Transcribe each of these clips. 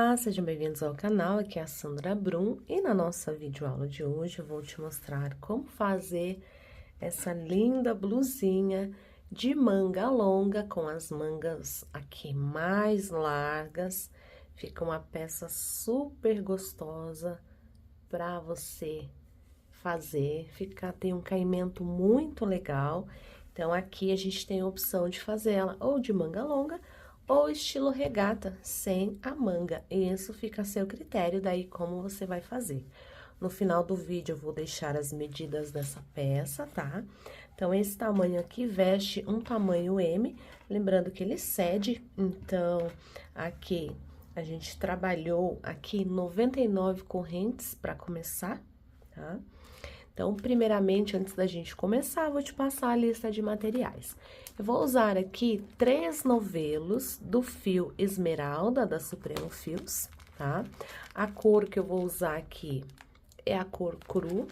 Olá, sejam bem-vindos ao canal, aqui é a Sandra Brum e na nossa videoaula de hoje eu vou te mostrar como fazer essa linda blusinha de manga longa com as mangas aqui mais largas. Fica uma peça super gostosa para você fazer, tem um caimento muito legal. Então aqui a gente tem a opção de fazer ela ou de manga longa ou estilo regata, sem a manga. E isso fica a seu critério, daí como você vai fazer. No final do vídeo, eu vou deixar as medidas dessa peça, tá? Então, esse tamanho aqui veste um tamanho M, lembrando que ele cede. Então, aqui, a gente trabalhou aqui 99 correntes para começar, tá? Então, primeiramente, antes da gente começar, vou te passar a lista de materiais. Eu vou usar aqui 3 novelos do fio esmeralda, da Supremo Fios, tá? A cor que eu vou usar aqui é a cor cru.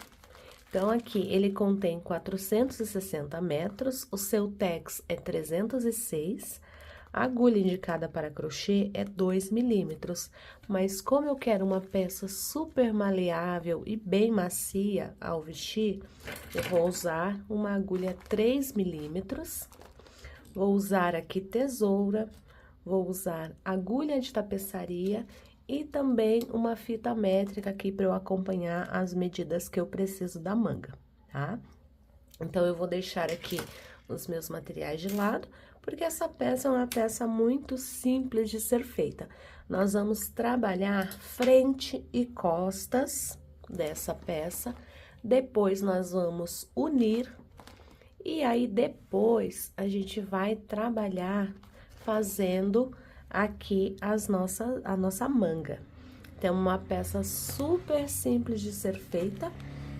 Então, aqui, ele contém 460 metros, o seu tex é 306. A agulha indicada para crochê é 2 milímetros, mas como eu quero uma peça super maleável e bem macia ao vestir, eu vou usar uma agulha 3 milímetros, vou usar aqui tesoura, vou usar agulha de tapeçaria e também uma fita métrica aqui para eu acompanhar as medidas que eu preciso da manga, tá? Então, eu vou deixar aqui os meus materiais de lado, porque essa peça é uma peça muito simples de ser feita. Nós vamos trabalhar frente e costas dessa peça, depois nós vamos unir, e aí depois a gente vai trabalhar fazendo aqui a nossa manga. Então, uma peça super simples de ser feita,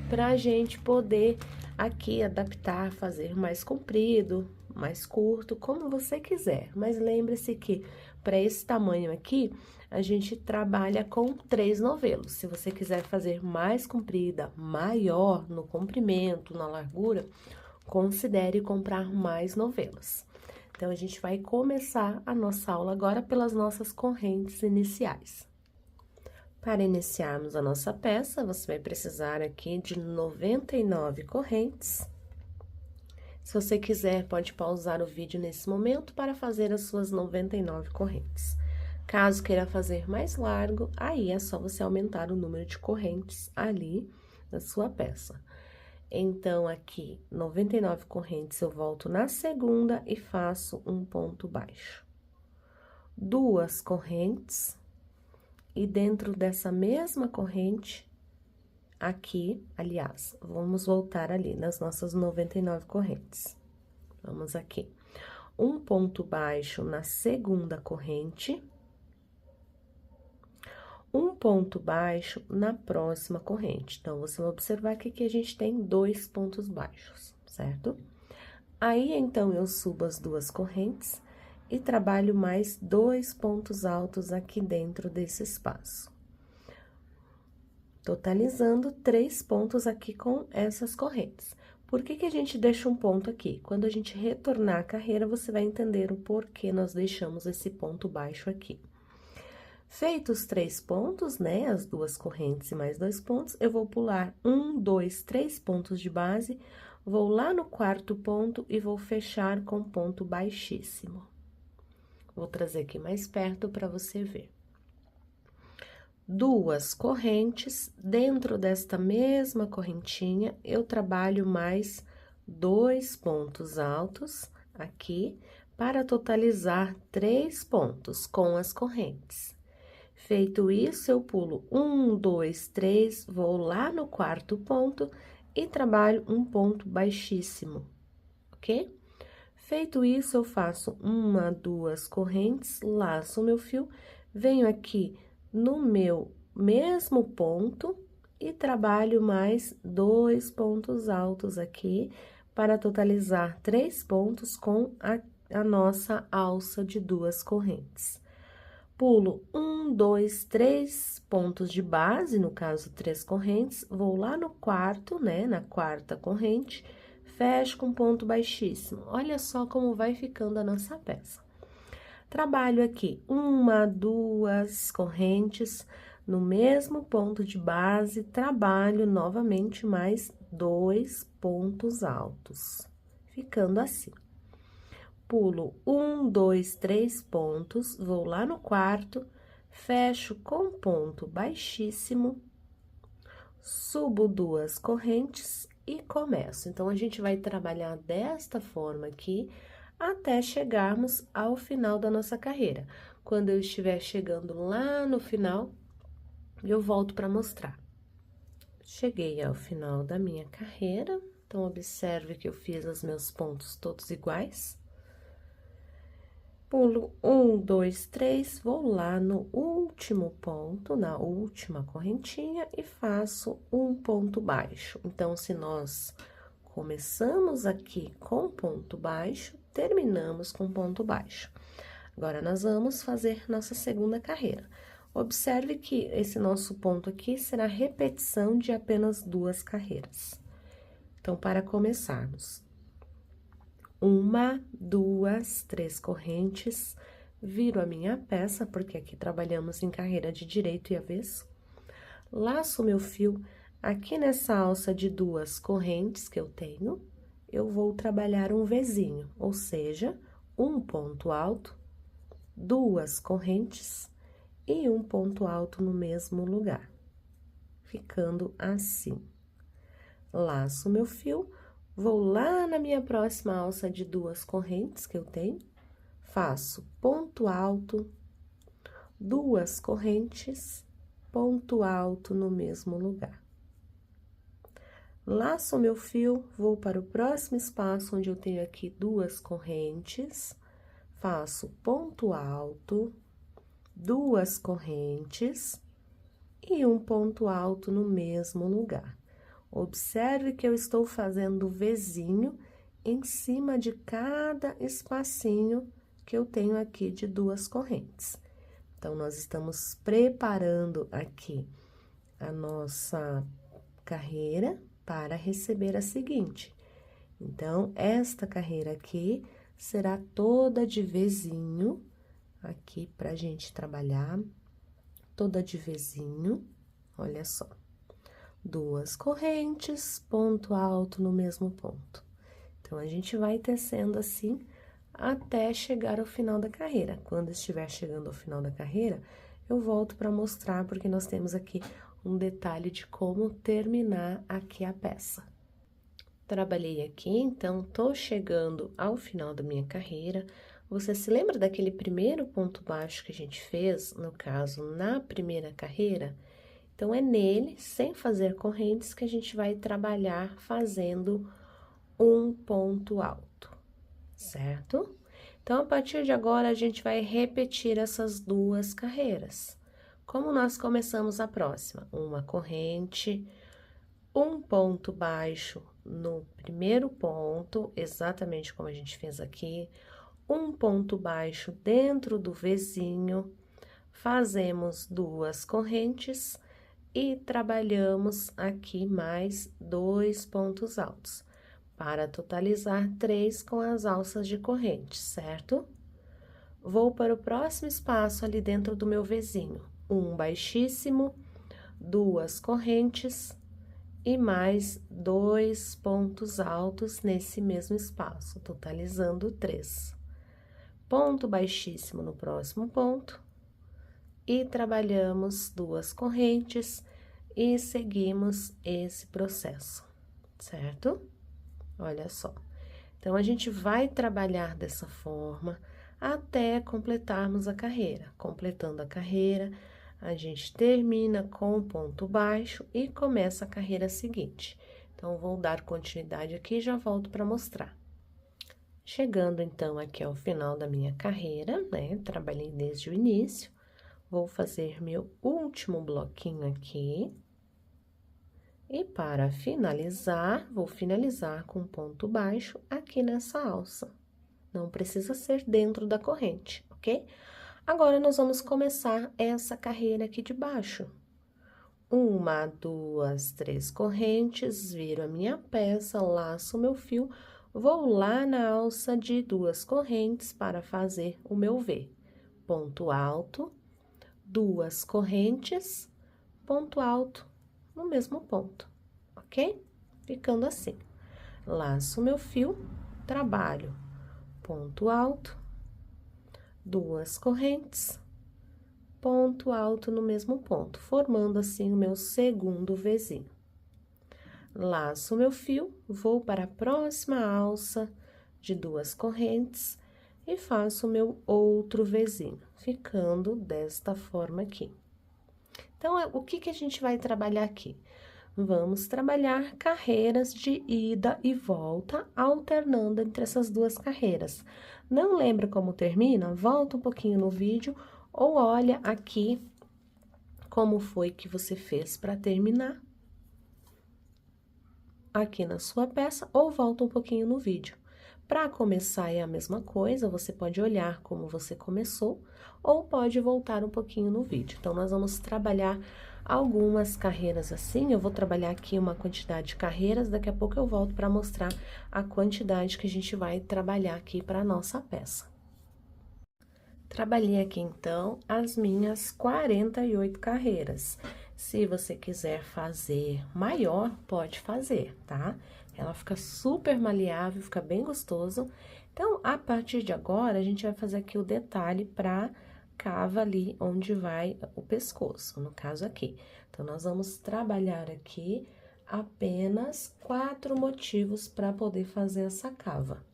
pra gente poder aqui adaptar, fazer mais comprido, mais curto, como você quiser. Mas lembre-se que para esse tamanho aqui, a gente trabalha com 3 novelos. Se você quiser fazer mais comprida, maior no comprimento, na largura, considere comprar mais novelos. Então, a gente vai começar a nossa aula agora pelas nossas correntes iniciais. Para iniciarmos a nossa peça, você vai precisar aqui de 99 correntes. Se você quiser, pode pausar o vídeo nesse momento para fazer as suas 99 correntes. Caso queira fazer mais largo, aí é só você aumentar o número de correntes ali da sua peça. Então, aqui, 99 correntes, eu volto na segunda e faço um ponto baixo. 2 correntes. E dentro dessa mesma corrente, aqui, aliás, vamos voltar ali nas nossas 99 correntes. Vamos aqui. Um ponto baixo na segunda corrente. Um ponto baixo na próxima corrente. Então, você vai observar que aqui a gente tem 2 pontos baixos, certo? Aí, então, eu subo as 2 correntes e trabalho mais 2 pontos altos aqui dentro desse espaço. Totalizando 3 pontos aqui com essas correntes. Por que que a gente deixa um ponto aqui? Quando a gente retornar a carreira, você vai entender o porquê nós deixamos esse ponto baixo aqui. Feitos 3 pontos, né, as 2 correntes e mais 2 pontos, eu vou pular 1, 2, 3 pontos de base, vou lá no 4º ponto e vou fechar com ponto baixíssimo. Vou trazer aqui mais perto para você ver. 2 correntes, dentro desta mesma correntinha, eu trabalho mais 2 pontos altos aqui, para totalizar 3 pontos com as correntes. Feito isso, eu pulo 1, 2, 3, vou lá no 4º ponto e trabalho um ponto baixíssimo, ok? Feito isso, eu faço 1, 2 correntes, laço o meu fio, venho aqui no meu mesmo ponto e trabalho mais 2 pontos altos aqui, para totalizar 3 pontos com a nossa alça de 2 correntes. Pulo 1, 2, 3 pontos de base, no caso 3 correntes, vou lá no 4º, né, na 4ª corrente, fecho com ponto baixíssimo. Olha só como vai ficando a nossa peça. Trabalho aqui uma, duas correntes no mesmo ponto de base, trabalho novamente mais 2 pontos altos, ficando assim. Pulo 1, 2, 3 pontos, vou lá no quarto, fecho com ponto baixíssimo, subo 2 correntes e começo. Então, a gente vai trabalhar desta forma aqui, até chegarmos ao final da nossa carreira. Quando eu estiver chegando lá no final, eu volto para mostrar. Cheguei ao final da minha carreira, então, observe que eu fiz os meus pontos todos iguais. Pulo 1, 2, 3, vou lá no último ponto, na última correntinha e faço um ponto baixo. Então, se nós começamos aqui com ponto baixo, terminamos com ponto baixo. Agora, nós vamos fazer nossa segunda carreira. Observe que esse nosso ponto aqui será repetição de apenas 2 carreiras. Então, para começarmos, 1, 2, 3 correntes, viro a minha peça, porque aqui trabalhamos em carreira de direito e avesso. Laço meu fio, aqui nessa alça de 2 correntes que eu tenho, eu vou trabalhar um Vzinho, ou seja, um ponto alto, 2 correntes e um ponto alto no mesmo lugar, ficando assim. Laço meu fio, vou lá na minha próxima alça de 2 correntes que eu tenho, faço ponto alto, 2 correntes, ponto alto no mesmo lugar. Laço meu fio, vou para o próximo espaço onde eu tenho aqui 2 correntes, faço ponto alto, 2 correntes e um ponto alto no mesmo lugar. Observe que eu estou fazendo Vzinho em cima de cada espacinho que eu tenho aqui de 2 correntes. Então, nós estamos preparando aqui a nossa carreira para receber a seguinte. Então, esta carreira aqui será toda de Vzinho, aqui pra gente trabalhar, toda de Vzinho, olha só. 2 correntes, ponto alto no mesmo ponto. Então, a gente vai tecendo assim até chegar ao final da carreira. Quando estiver chegando ao final da carreira, eu volto para mostrar, porque nós temos aqui um detalhe de como terminar aqui a peça. Trabalhei aqui, então, tô chegando ao final da minha carreira. Você se lembra daquele primeiro ponto baixo que a gente fez, no caso, na primeira carreira? Então, é nele, sem fazer correntes, que a gente vai trabalhar fazendo um ponto alto, certo? Então, a partir de agora, a gente vai repetir essas 2 carreiras. Como nós começamos a próxima? Uma corrente, um ponto baixo no primeiro ponto, exatamente como a gente fez aqui, um ponto baixo dentro do Vzinho, fazemos 2 correntes e trabalhamos aqui mais 2 pontos altos, para totalizar 3 com as alças de corrente, certo? Vou para o próximo espaço ali dentro do meu Vzinho, um baixíssimo, 2 correntes e mais 2 pontos altos nesse mesmo espaço, totalizando 3. Ponto baixíssimo no próximo ponto, e trabalhamos 2 correntes e seguimos esse processo, certo? Olha só. Então, a gente vai trabalhar dessa forma até completarmos a carreira. Completando a carreira, a gente termina com ponto baixo e começa a carreira seguinte. Então, vou dar continuidade aqui e já volto para mostrar. Chegando, então, aqui ao final da minha carreira, né? Trabalhei desde o início. Vou fazer meu último bloquinho aqui. E para finalizar, vou finalizar com ponto baixo aqui nessa alça. Não precisa ser dentro da corrente, ok? Agora, nós vamos começar essa carreira aqui de baixo. 1, 2, 3 correntes, viro a minha peça, laço o meu fio, vou lá na alça de 2 correntes para fazer o meu V. ponto alto, 2 correntes, ponto alto no mesmo ponto, ok? Ficando assim. Laço meu fio, trabalho ponto alto, 2 correntes, ponto alto no mesmo ponto, formando assim o meu segundo Vzinho. Laço meu fio, vou para a próxima alça de 2 correntes e faço o meu outro Vzinho, ficando desta forma aqui. Então, o que a gente vai trabalhar aqui? Vamos trabalhar carreiras de ida e volta, alternando entre essas 2 carreiras. Não lembra como termina? Volta um pouquinho no vídeo ou olha aqui como foi que você fez para terminar aqui na sua peça, ou volta um pouquinho no vídeo. Para começar é a mesma coisa, você pode olhar como você começou, ou pode voltar um pouquinho no vídeo. Então, nós vamos trabalhar algumas carreiras assim, eu vou trabalhar aqui uma quantidade de carreiras, daqui a pouco eu volto para mostrar a quantidade que a gente vai trabalhar aqui para a nossa peça. Trabalhei aqui, então, as minhas 48 carreiras. Se você quiser fazer maior, pode fazer, tá? Ela fica super maleável, fica bem gostoso. Então, a partir de agora, a gente vai fazer aqui o detalhe pra cava ali onde vai o pescoço, no caso aqui. Então, nós vamos trabalhar aqui apenas 4 motivos para poder fazer essa cava.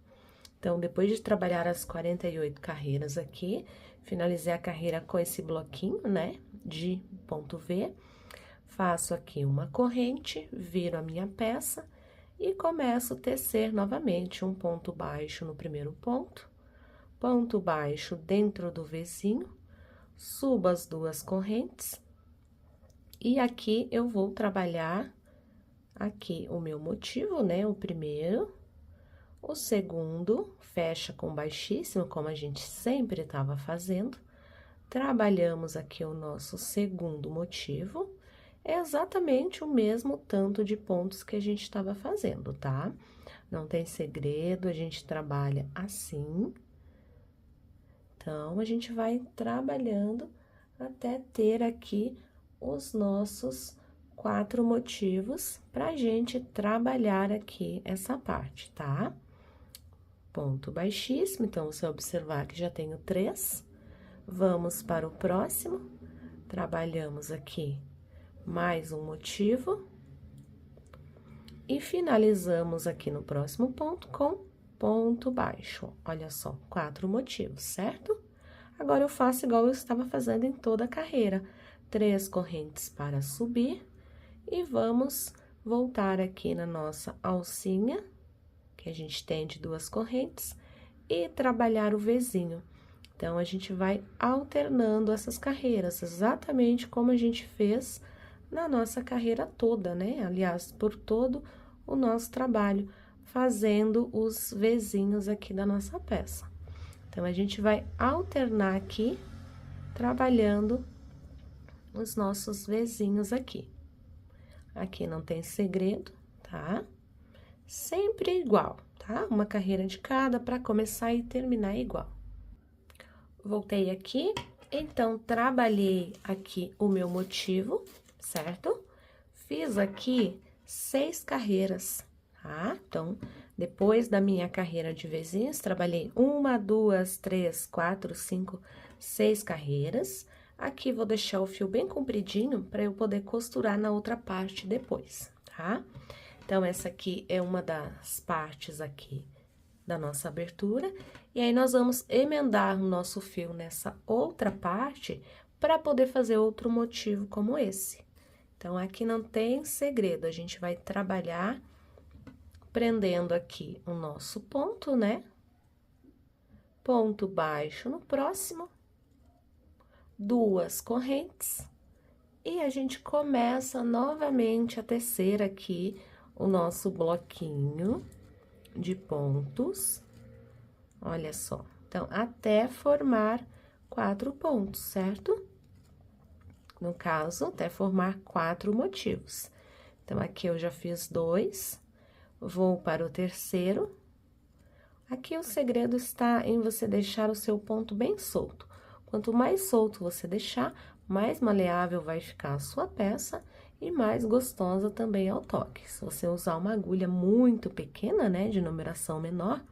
Então, depois de trabalhar as 48 carreiras aqui, finalizei a carreira com esse bloquinho, né, de ponto V. Faço aqui uma corrente, viro a minha peça e começo a tecer novamente um ponto baixo no primeiro ponto baixo dentro do Vzinho, subo as 2 correntes e aqui eu vou trabalhar aqui o meu motivo, né, o primeiro, o segundo, fecha com baixíssimo, como a gente sempre estava fazendo, trabalhamos aqui o nosso segundo motivo, é exatamente o mesmo tanto de pontos que a gente estava fazendo, tá? Não tem segredo, a gente trabalha assim. Então, a gente vai trabalhando até ter aqui os nossos 4 motivos pra gente trabalhar aqui essa parte, tá? Ponto baixíssimo, então, você observar que já tenho 3. Vamos para o próximo, trabalhamos aqui mais um motivo e finalizamos aqui no próximo ponto com ponto baixo. Olha só, 4 motivos, certo? Agora, eu faço igual eu estava fazendo em toda a carreira. 3 correntes para subir e vamos voltar aqui na nossa alcinha, que a gente tem de 2 correntes, e trabalhar o Vzinho. Então, a gente vai alternando essas carreiras, exatamente como a gente fez na nossa carreira toda, né? Aliás, por todo o nosso trabalho, fazendo os Vzinhos aqui da nossa peça. Então, a gente vai alternar aqui, trabalhando os nossos Vzinhos aqui. Aqui não tem segredo, tá? Sempre igual, tá? Uma carreira de cada para começar e terminar igual. Voltei aqui, então, trabalhei aqui o meu motivo, certo? Fiz aqui 6 carreiras, tá? Então, depois da minha carreira de Vzinhos, trabalhei 1, 2, 3, 4, 5, 6 carreiras. Aqui, vou deixar o fio bem compridinho para eu poder costurar na outra parte depois, tá? Então, essa aqui é uma das partes aqui da nossa abertura, e aí nós vamos emendar o nosso fio nessa outra parte para poder fazer outro motivo como esse. Então, aqui não tem segredo, a gente vai trabalhar prendendo aqui o nosso ponto, né? Ponto baixo no próximo, 2 correntes, e a gente começa novamente a tecer aqui o nosso bloquinho de pontos, olha só. Então, até formar 4 pontos, certo? No caso, até formar 4 motivos. Então, aqui eu já fiz 2, vou para o terceiro. Aqui o segredo está em você deixar o seu ponto bem solto. Quanto mais solto você deixar, mais maleável vai ficar a sua peça e mais gostosa também ao toque. Se você usar uma agulha muito pequena, né, de numeração menor,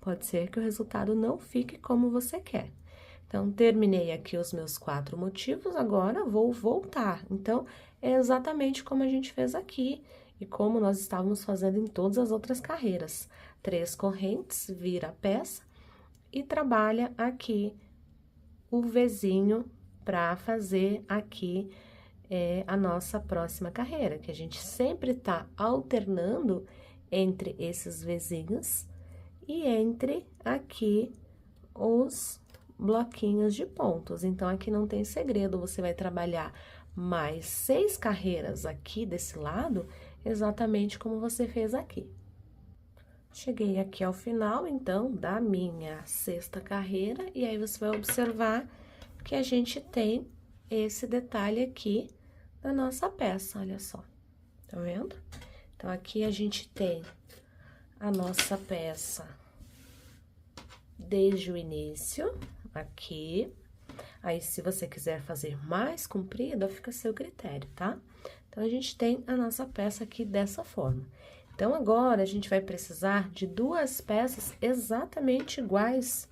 pode ser que o resultado não fique como você quer. Então, terminei aqui os meus 4 motivos, agora vou voltar. Então, é exatamente como a gente fez aqui e como nós estávamos fazendo em todas as outras carreiras. 3 correntes, vira a peça e trabalha aqui o Vzinho para fazer aqui a nossa próxima carreira, que a gente sempre tá alternando entre esses Vzinhos e entre aqui os bloquinhos de pontos. Então, aqui não tem segredo, você vai trabalhar mais 6 carreiras aqui desse lado, exatamente como você fez aqui. Cheguei aqui ao final, então, da minha 6ª carreira, e aí você vai observar que a gente tem esse detalhe aqui da nossa peça, olha só, tá vendo? Então, aqui a gente tem a nossa peça desde o início, aqui. Aí, se você quiser fazer mais comprida, fica a seu critério, tá? Então, a gente tem a nossa peça aqui dessa forma. Então, agora, a gente vai precisar de 2 peças exatamente iguais,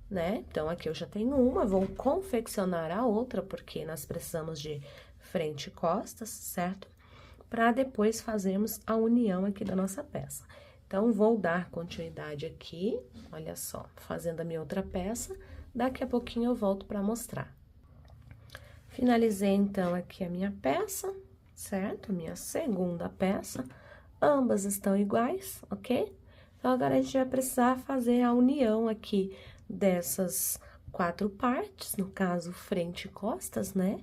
né? Então, aqui eu já tenho uma, vou confeccionar a outra, porque nós precisamos de frente e costas, certo? Para depois fazermos a união aqui da nossa peça. Então, vou dar continuidade aqui, olha só, fazendo a minha outra peça, daqui a pouquinho eu volto para mostrar. Finalizei, então, aqui a minha peça, certo? Minha 2ª peça, ambas estão iguais, ok? Então, agora a gente vai precisar fazer a união aqui dessas 4 partes, no caso, frente e costas, né?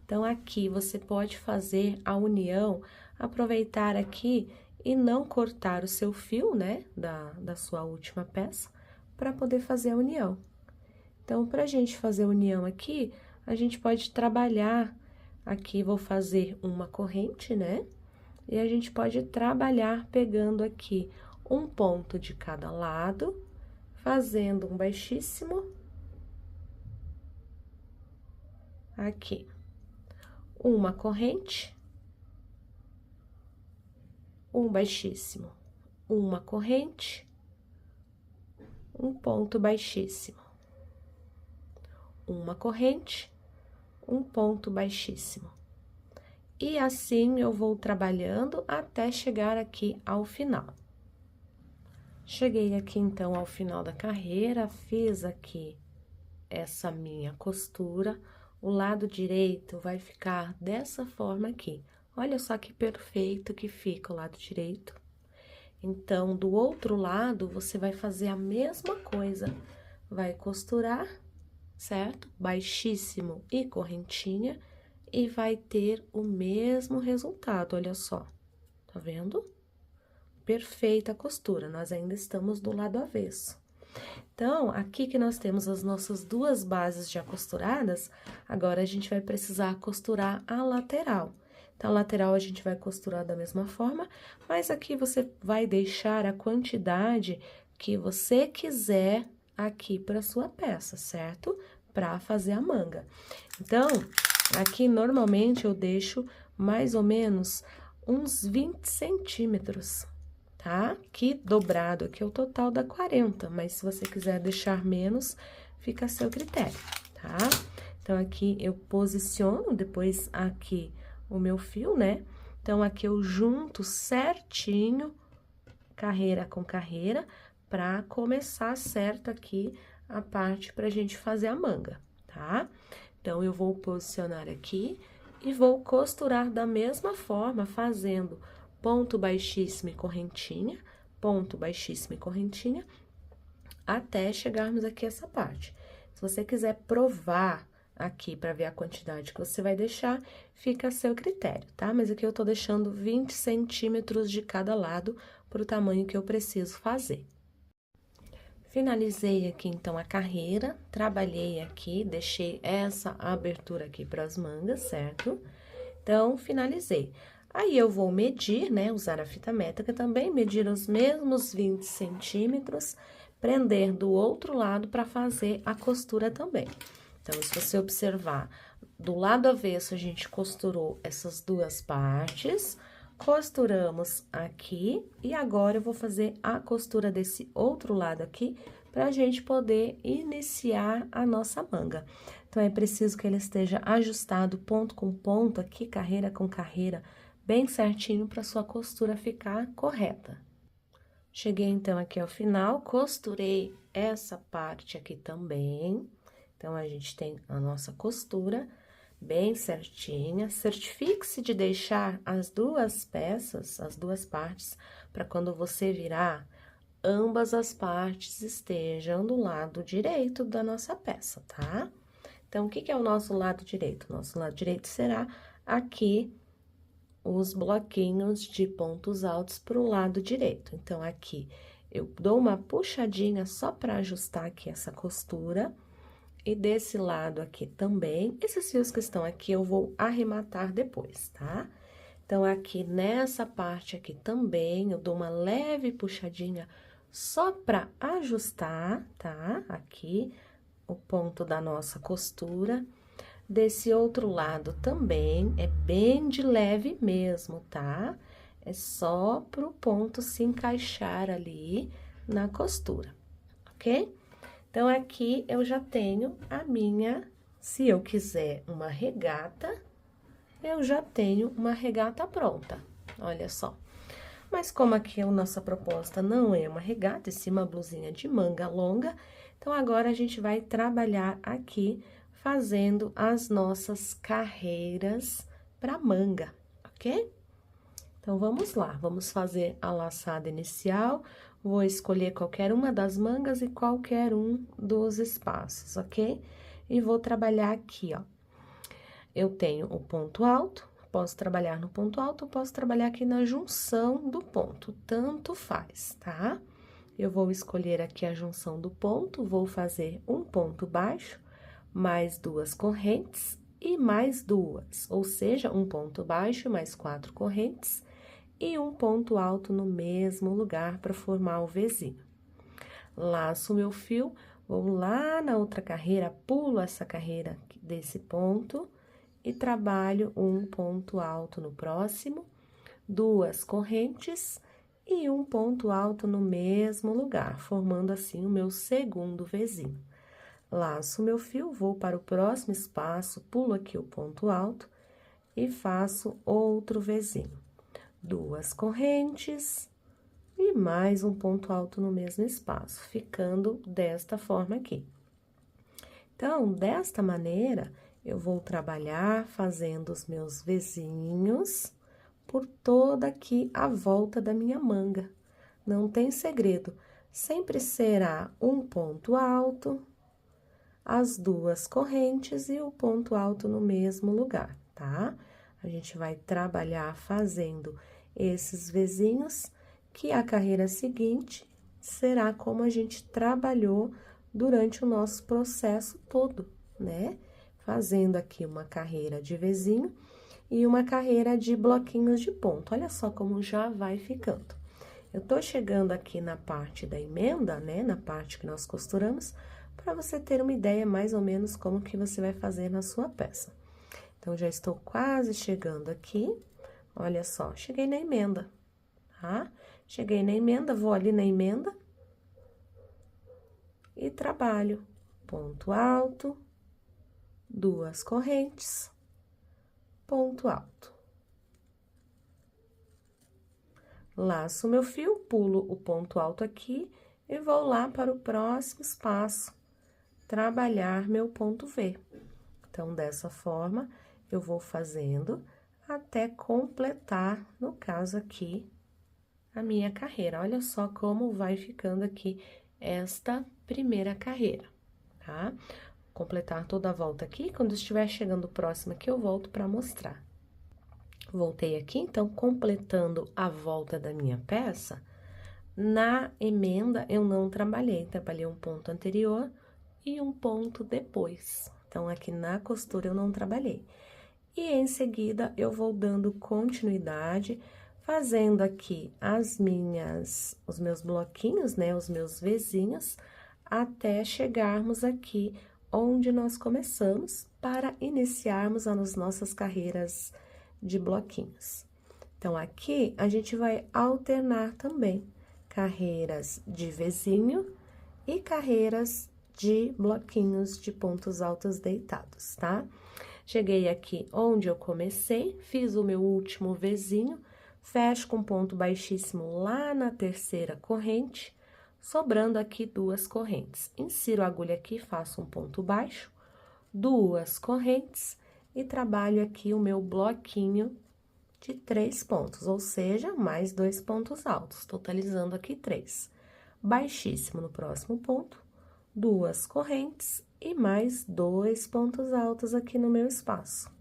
Então, aqui você pode fazer a união, aproveitar aqui e não cortar o seu fio, né, da sua última peça, para poder fazer a união. Então, pra gente fazer a união aqui, a gente pode trabalhar, aqui vou fazer uma corrente, né, e a gente pode trabalhar pegando aqui um ponto de cada lado, fazendo um baixíssimo, aqui, uma corrente, um baixíssimo, uma corrente, um ponto baixíssimo, uma corrente, um ponto baixíssimo. E assim eu vou trabalhando até chegar aqui ao final. Cheguei aqui, então, ao final da carreira, fiz aqui essa minha costura. O lado direito vai ficar dessa forma aqui. Olha só que perfeito que fica o lado direito. Então, do outro lado, você vai fazer a mesma coisa. Vai costurar, certo? Baixíssimo e correntinha, e vai ter o mesmo resultado, olha só. Tá vendo? Perfeita a costura, nós ainda estamos do lado avesso. Então, aqui que nós temos as nossas 2 bases já costuradas, agora a gente vai precisar costurar a lateral. Então, a lateral a gente vai costurar da mesma forma, mas aqui você vai deixar a quantidade que você quiser aqui para sua peça, certo? Para fazer a manga. Então, aqui normalmente eu deixo mais ou menos uns 20 centímetros, tá? Que dobrado aqui é o total dá 40, mas se você quiser deixar menos, fica a seu critério, tá? Então, aqui eu posiciono, depois aqui o meu fio, né? Então, aqui eu junto certinho, carreira com carreira, pra começar certo aqui a parte pra gente fazer a manga, tá? Então, eu vou posicionar aqui e vou costurar da mesma forma, fazendo ponto baixíssimo e correntinha, ponto baixíssimo e correntinha, até chegarmos aqui a essa parte. Se você quiser provar aqui para ver a quantidade que você vai deixar, fica a seu critério, tá? Mas aqui eu tô deixando 20 centímetros de cada lado pro tamanho que eu preciso fazer. Finalizei aqui, então, a carreira, trabalhei aqui, deixei essa abertura aqui para as mangas, certo? Então, finalizei. Aí, eu vou medir, né, usar a fita métrica também, medir os mesmos 20 centímetros prender do outro lado para fazer a costura também. Então, se você observar, do lado avesso a gente costurou essas duas partes, costuramos aqui e agora eu vou fazer a costura desse outro lado aqui para a gente poder iniciar a nossa manga. Então, é preciso que ele esteja ajustado ponto com ponto aqui, carreira com carreira, bem certinho para sua costura ficar correta. Cheguei, então, aqui ao final, costurei essa parte aqui também. Então, a gente tem a nossa costura bem certinha. Certifique-se de deixar as duas peças, as duas partes, para quando você virar, ambas as partes estejam do lado direito da nossa peça, tá? Então, o que é o nosso lado direito? Nosso lado direito será aqui os bloquinhos de pontos altos para o lado direito. Então, aqui eu dou uma puxadinha só para ajustar aqui essa costura. E desse lado aqui também, esses fios que estão aqui eu vou arrematar depois, tá? Então, aqui nessa parte aqui também, eu dou uma leve puxadinha só para ajustar, tá? Aqui, o ponto da nossa costura. Desse outro lado também, é bem de leve mesmo, tá? É só pro ponto se encaixar ali na costura, ok? Então, aqui eu já tenho a minha, se eu quiser uma regata, eu já tenho uma regata pronta, olha só. Mas como aqui a nossa proposta não é uma regata, e sim uma blusinha de manga longa, então agora a gente vai trabalhar aqui fazendo as nossas carreiras para manga, ok? Então, vamos lá, vamos fazer a laçada inicial, vou escolher qualquer uma das mangas e qualquer um dos espaços, ok? E vou trabalhar aqui, ó. Eu tenho o ponto alto, posso trabalhar no ponto alto, posso trabalhar aqui na junção do ponto, tanto faz, tá? Eu vou escolher aqui a junção do ponto, vou fazer um ponto baixo, mais duas correntes e mais duas, ou seja, um ponto baixo mais 4 correntes e um ponto alto no mesmo lugar para formar o Vzinho. Laço meu fio, vou lá na outra carreira, pulo essa carreira desse ponto e trabalho um ponto alto no próximo, duas correntes e um ponto alto no mesmo lugar, formando assim o meu segundo Vzinho. Laço meu fio, vou para o próximo espaço, pulo aqui o ponto alto e faço outro Vzinho. Duas correntes e mais um ponto alto no mesmo espaço, ficando desta forma aqui. Então, desta maneira, eu vou trabalhar fazendo os meus Vzinhos por toda aqui a volta da minha manga. Não tem segredo, sempre será um ponto alto, as duas correntes e o ponto alto no mesmo lugar, tá? A gente vai trabalhar fazendo esses Vzinhos, que a carreira seguinte será como a gente trabalhou durante o nosso processo todo, né? Fazendo aqui uma carreira de Vzinho e uma carreira de bloquinhos de ponto. Olha só como já vai ficando. Eu tô chegando aqui na parte da emenda, né? Na parte que nós costuramos, para você ter uma ideia mais ou menos como que você vai fazer na sua peça. Então, já estou quase chegando aqui, olha só, cheguei na emenda, tá? Cheguei na emenda, vou ali na emenda e trabalho ponto alto, duas correntes, ponto alto. Laço meu fio, pulo o ponto alto aqui e vou lá para o próximo espaço, trabalhar meu ponto V. Então, dessa forma, eu vou fazendo até completar, no caso aqui, a minha carreira. Olha só como vai ficando aqui esta primeira carreira, tá? Completar toda a volta aqui, quando estiver chegando próximo aqui, eu volto para mostrar. Voltei aqui, então, completando a volta da minha peça, na emenda eu não trabalhei um ponto anterior e um ponto depois. Então, aqui na costura eu não trabalhei. E em seguida, eu vou dando continuidade, fazendo aqui os meus bloquinhos, né, os meus Vzinhos, até chegarmos aqui onde nós começamos para iniciarmos as nossas carreiras de bloquinhos. Então, aqui a gente vai alternar também carreiras de Vzinho e carreiras de bloquinhos de pontos altos deitados, tá? Cheguei aqui onde eu comecei, fiz o meu último Vzinho, fecho com ponto baixíssimo lá na terceira corrente, sobrando aqui 2 correntes. Insiro a agulha aqui, faço um ponto baixo, 2 correntes e trabalho aqui o meu bloquinho de 3 pontos, ou seja, mais 2 pontos altos, totalizando aqui 3. Baixíssimo no próximo ponto, 2 correntes e mais 2 pontos altos aqui no meu espaço,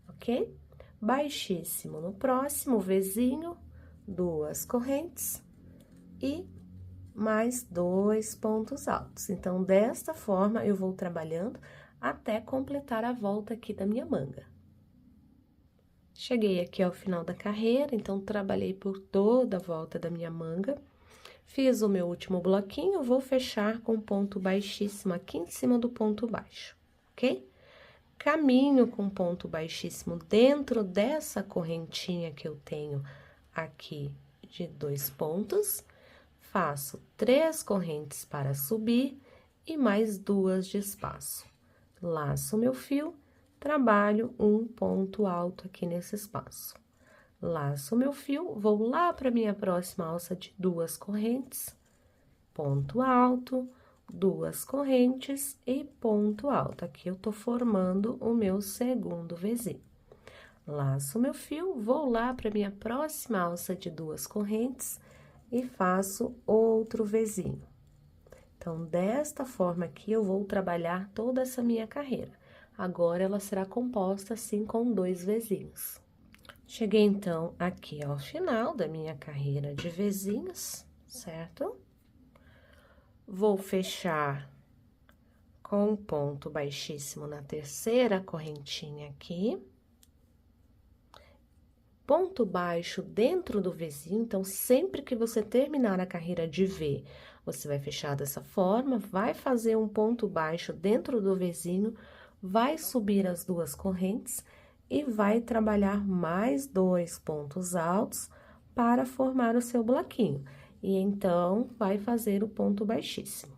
ok? Baixíssimo no próximo, Vzinho, 2 correntes e mais 2 pontos altos. Então, desta forma, eu vou trabalhando até completar a volta aqui da minha manga. Cheguei aqui ao final da carreira, então, trabalhei por toda a volta da minha manga. Fiz o meu último bloquinho, vou fechar com ponto baixíssimo aqui em cima do ponto baixo, ok? Caminho com ponto baixíssimo dentro dessa correntinha que eu tenho aqui de 2 pontos, faço 3 correntes para subir e mais 2 de espaço. Laço meu fio, trabalho um ponto alto aqui nesse espaço. Laço meu fio, vou lá para minha próxima alça de 2 correntes, ponto alto, 2 correntes e ponto alto. Aqui eu tô formando o meu segundo Vzinho. Laço meu fio, vou lá para minha próxima alça de 2 correntes e faço outro Vzinho. Então, desta forma aqui, eu vou trabalhar toda essa minha carreira. Agora, ela será composta assim com 2 Vzinhos. Cheguei, então, aqui ao final da minha carreira de Vzinhos, certo? Vou fechar com um ponto baixíssimo na terceira correntinha aqui. Ponto baixo dentro do Vzinho, então, sempre que você terminar a carreira de V, você vai fechar dessa forma, vai fazer um ponto baixo dentro do Vzinho, vai subir as 2 correntes e vai trabalhar mais 2 pontos altos para formar o seu bloquinho. E então, vai fazer o ponto baixíssimo.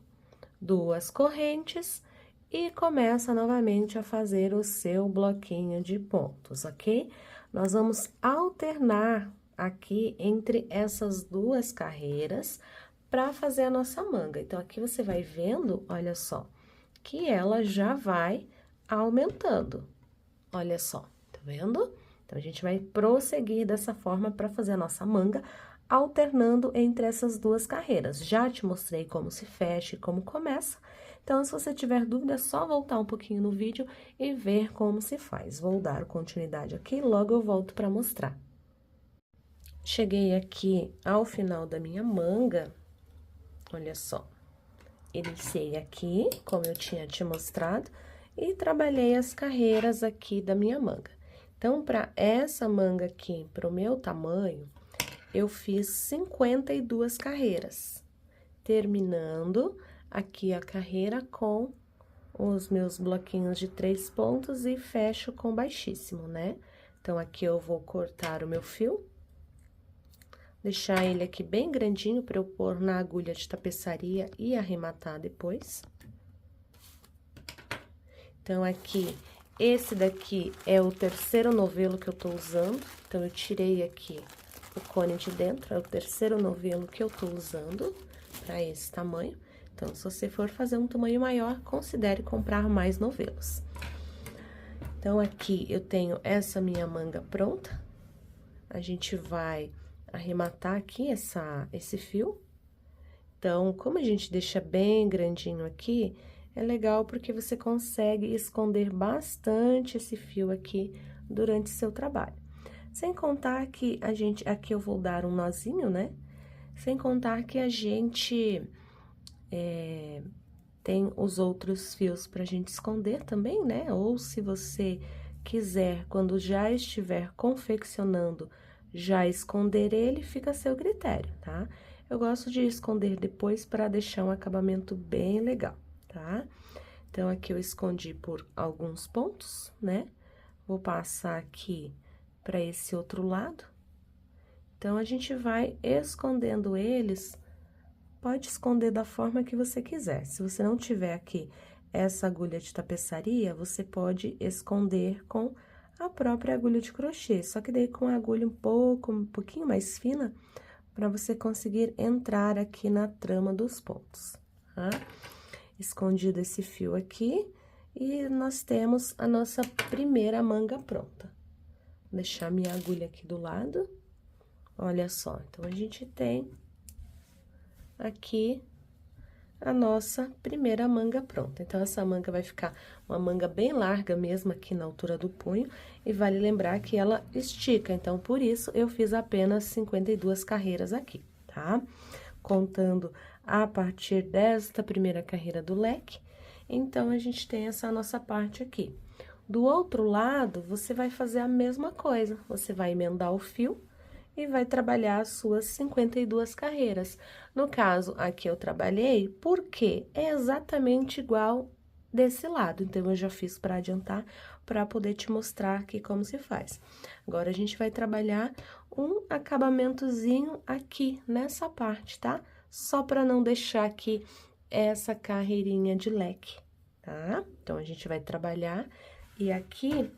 2 correntes e começa novamente a fazer o seu bloquinho de pontos, ok? Nós vamos alternar aqui entre essas 2 carreiras para fazer a nossa manga. Então, aqui você vai vendo, olha só, que ela já vai aumentando. Olha só, tá vendo? Então, a gente vai prosseguir dessa forma para fazer a nossa manga, alternando entre essas 2 carreiras. Já te mostrei como se fecha e como começa. Então, se você tiver dúvida, é só voltar um pouquinho no vídeo e ver como se faz. Vou dar continuidade aqui e logo eu volto para mostrar. Cheguei aqui ao final da minha manga, olha só. Iniciei aqui, como eu tinha te mostrado, e trabalhei as carreiras aqui da minha manga. Então, para essa manga aqui, para o meu tamanho, eu fiz 52 carreiras, terminando aqui a carreira com os meus bloquinhos de 3 pontos e fecho com baixíssimo, né? Então, aqui eu vou cortar o meu fio, deixar ele aqui bem grandinho para eu pôr na agulha de tapeçaria e arrematar depois. Então, aqui, esse daqui é o terceiro novelo que eu tô usando, então, eu tirei aqui o cone de dentro, é o terceiro novelo que eu tô usando para esse tamanho. Então, se você for fazer um tamanho maior, considere comprar mais novelos. Então, aqui eu tenho essa minha manga pronta. A gente vai arrematar aqui esse fio. Então, como a gente deixa bem grandinho aqui, é legal porque você consegue esconder bastante esse fio aqui durante seu trabalho. Sem contar que aqui eu vou dar um nozinho, né? Sem contar que a gente tem os outros fios pra gente esconder também, né? Ou se você quiser, quando já estiver confeccionando, já esconder ele, fica a seu critério, tá? Eu gosto de esconder depois para deixar um acabamento bem legal, tá? Então, aqui eu escondi por alguns pontos, né? Vou passar aqui para esse outro lado. Então, a gente vai escondendo eles, pode esconder da forma que você quiser. Se você não tiver aqui essa agulha de tapeçaria, você pode esconder com a própria agulha de crochê, só que daí com a agulha um pouquinho mais fina, para você conseguir entrar aqui na trama dos pontos, tá? Escondido esse fio aqui, e nós temos a nossa primeira manga pronta. Vou deixar minha agulha aqui do lado. Olha só, então, a gente tem aqui a nossa primeira manga pronta. Então, essa manga vai ficar uma manga bem larga mesmo aqui na altura do punho, e vale lembrar que ela estica, então, por isso, eu fiz apenas 52 carreiras aqui, tá? Contando a partir desta primeira carreira do leque, então, a gente tem essa nossa parte aqui. Do outro lado, você vai fazer a mesma coisa, você vai emendar o fio e vai trabalhar as suas 52 carreiras. No caso, aqui eu trabalhei, porque é exatamente igual desse lado. Então, eu já fiz para adiantar, para poder te mostrar aqui como se faz. Agora, a gente vai trabalhar um acabamentozinho aqui, nessa parte, tá? Só para não deixar aqui essa carreirinha de leque, tá? Então, a gente vai trabalhar, e aqui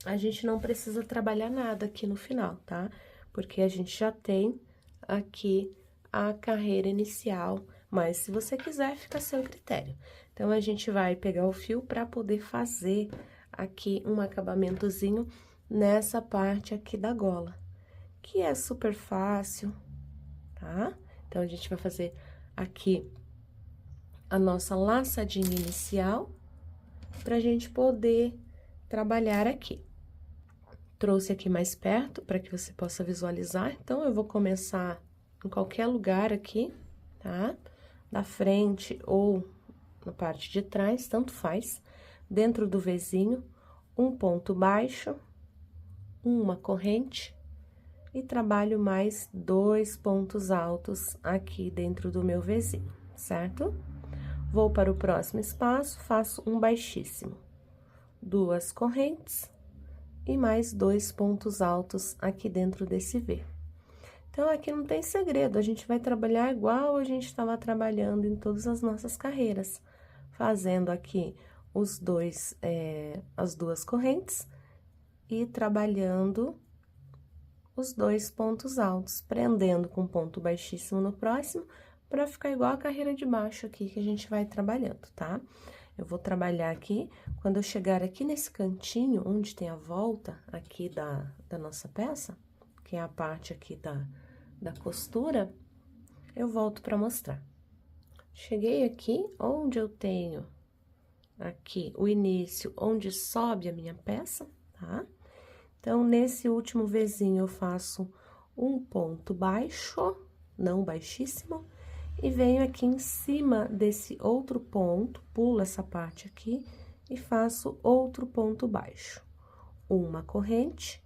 a gente não precisa trabalhar nada aqui no final, tá? Porque a gente já tem aqui a carreira inicial, mas se você quiser, fica a seu critério. Então, a gente vai pegar o fio para poder fazer aqui um acabamentozinho nessa parte aqui da gola, que é super fácil, tá? Então, a gente vai fazer aqui a nossa laçadinha inicial, pra gente poder trabalhar aqui. Trouxe aqui mais perto para que você possa visualizar, então, eu vou começar em qualquer lugar aqui, tá? Da frente ou na parte de trás, tanto faz. Dentro do Vzinho, um ponto baixo, uma corrente, e trabalho mais 2 pontos altos aqui dentro do meu Vzinho, certo? Vou para o próximo espaço, faço um baixíssimo, 2 correntes e mais 2 pontos altos aqui dentro desse V. Então, aqui não tem segredo, a gente vai trabalhar igual a gente estava trabalhando em todas as nossas carreiras, fazendo aqui as 2 correntes e trabalhando os 2 pontos altos, prendendo com ponto baixíssimo no próximo, para ficar igual a carreira de baixo aqui que a gente vai trabalhando, tá? Eu vou trabalhar aqui, quando eu chegar aqui nesse cantinho, onde tem a volta aqui da nossa peça, que é a parte aqui da costura, eu volto para mostrar. Cheguei aqui, onde eu tenho aqui o início, onde sobe a minha peça, tá? Então, nesse último Vzinho, eu faço um ponto baixo, não baixíssimo, e venho aqui em cima desse outro ponto, pulo essa parte aqui e faço outro ponto baixo. Uma corrente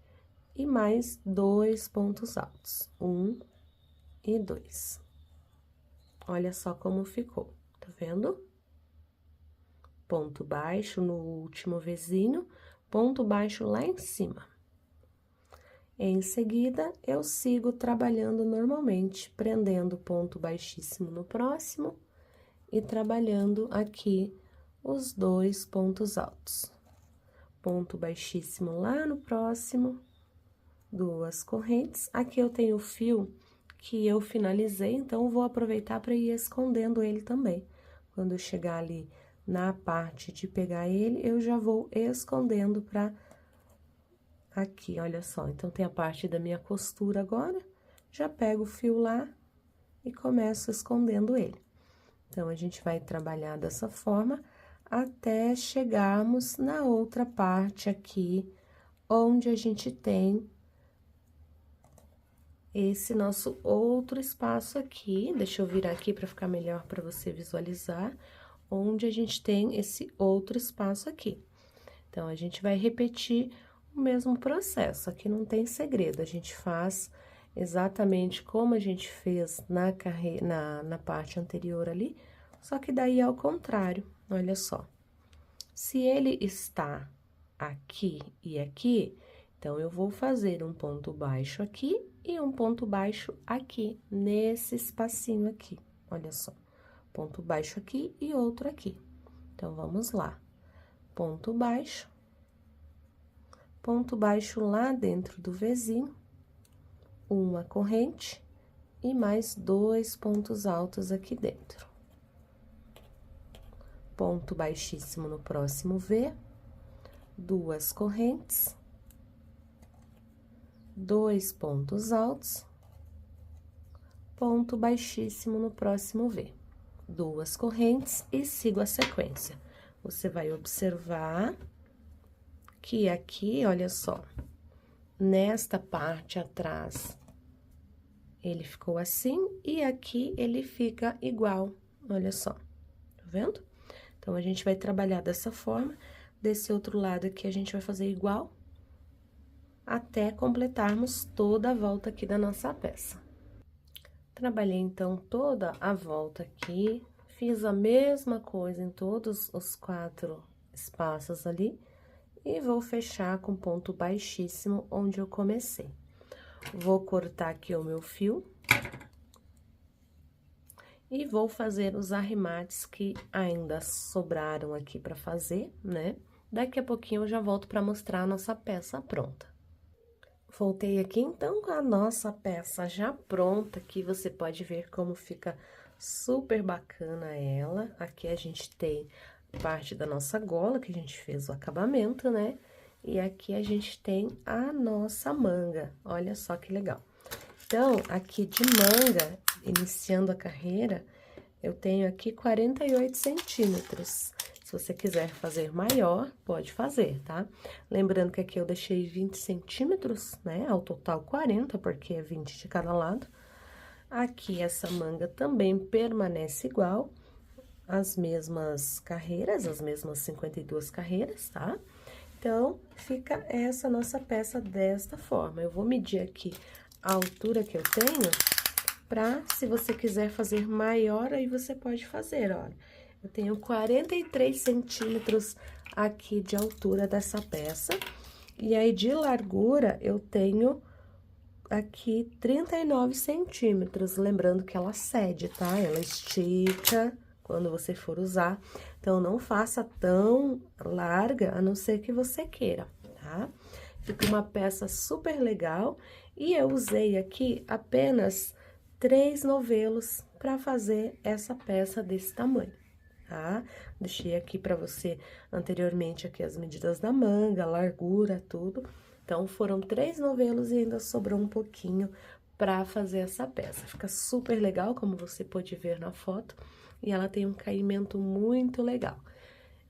e mais 2 pontos altos, 1 e 2. Olha só como ficou, tá vendo? Ponto baixo no último Vzinho, ponto baixo lá em cima. Em seguida, eu sigo trabalhando normalmente, prendendo ponto baixíssimo no próximo e trabalhando aqui os 2 pontos altos. Ponto baixíssimo lá no próximo, 2 correntes. Aqui eu tenho o fio que eu finalizei, então, vou aproveitar para ir escondendo ele também. Quando eu chegar ali na parte de pegar ele, eu já vou escondendo para aqui, olha só. Então, tem a parte da minha costura agora, já pego o fio lá e começo escondendo ele. Então, a gente vai trabalhar dessa forma até chegarmos na outra parte aqui, onde a gente tem esse nosso outro espaço aqui. Deixa eu virar aqui para ficar melhor para você visualizar, onde a gente tem esse outro espaço aqui. Então, a gente vai repetir o mesmo processo, aqui não tem segredo, a gente faz exatamente como a gente fez na parte anterior ali, só que daí é ao contrário, olha só. Se ele está aqui e aqui, então, eu vou fazer um ponto baixo aqui e um ponto baixo aqui, nesse espacinho aqui, olha só. Ponto baixo aqui e outro aqui. Então, vamos lá. Ponto baixo lá dentro do Vzinho, uma corrente e mais 2 pontos altos aqui dentro. Ponto baixíssimo no próximo V, 2 correntes, 2 pontos altos, ponto baixíssimo no próximo V, 2 correntes e sigo a sequência. Você vai observar que aqui, olha só, nesta parte atrás, ele ficou assim e aqui ele fica igual, olha só, tá vendo? Então, a gente vai trabalhar dessa forma, desse outro lado aqui a gente vai fazer igual, até completarmos toda a volta aqui da nossa peça. Trabalhei, então, toda a volta aqui, fiz a mesma coisa em todos os 4 espaços ali, e vou fechar com ponto baixíssimo onde eu comecei. Vou cortar aqui o meu fio. E vou fazer os arremates que ainda sobraram aqui para fazer, né? Daqui a pouquinho eu já volto para mostrar a nossa peça pronta. Voltei aqui, então, com a nossa peça já pronta, aqui você pode ver como fica super bacana ela. Aqui a gente tem parte da nossa gola, que a gente fez o acabamento, né? E aqui a gente tem a nossa manga, olha só que legal. Então, aqui de manga, iniciando a carreira, eu tenho aqui 48 centímetros. Se você quiser fazer maior, pode fazer, tá? Lembrando que aqui eu deixei 20 centímetros, né? Ao total 40, porque é 20 de cada lado. Aqui essa manga também permanece igual, as mesmas carreiras, as mesmas 52 carreiras, tá? Então, fica essa nossa peça desta forma. Eu vou medir aqui a altura que eu tenho, pra, se você quiser fazer maior, aí você pode fazer, olha. Eu tenho 43 centímetros aqui de altura dessa peça, e aí de largura eu tenho aqui 39 centímetros, lembrando que ela cede, tá? Ela estica quando você for usar, então não faça tão larga, a não ser que você queira, tá? Fica uma peça super legal, e eu usei aqui apenas 3 novelos para fazer essa peça desse tamanho, tá? Deixei aqui para você anteriormente aqui as medidas da manga, largura, tudo. Então, foram 3 novelos e ainda sobrou um pouquinho para fazer essa peça. Fica super legal, como você pode ver na foto, e ela tem um caimento muito legal.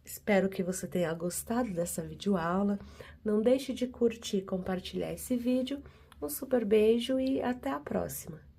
Espero que você tenha gostado dessa videoaula. Não deixe de curtir e compartilhar esse vídeo. Um super beijo e até a próxima!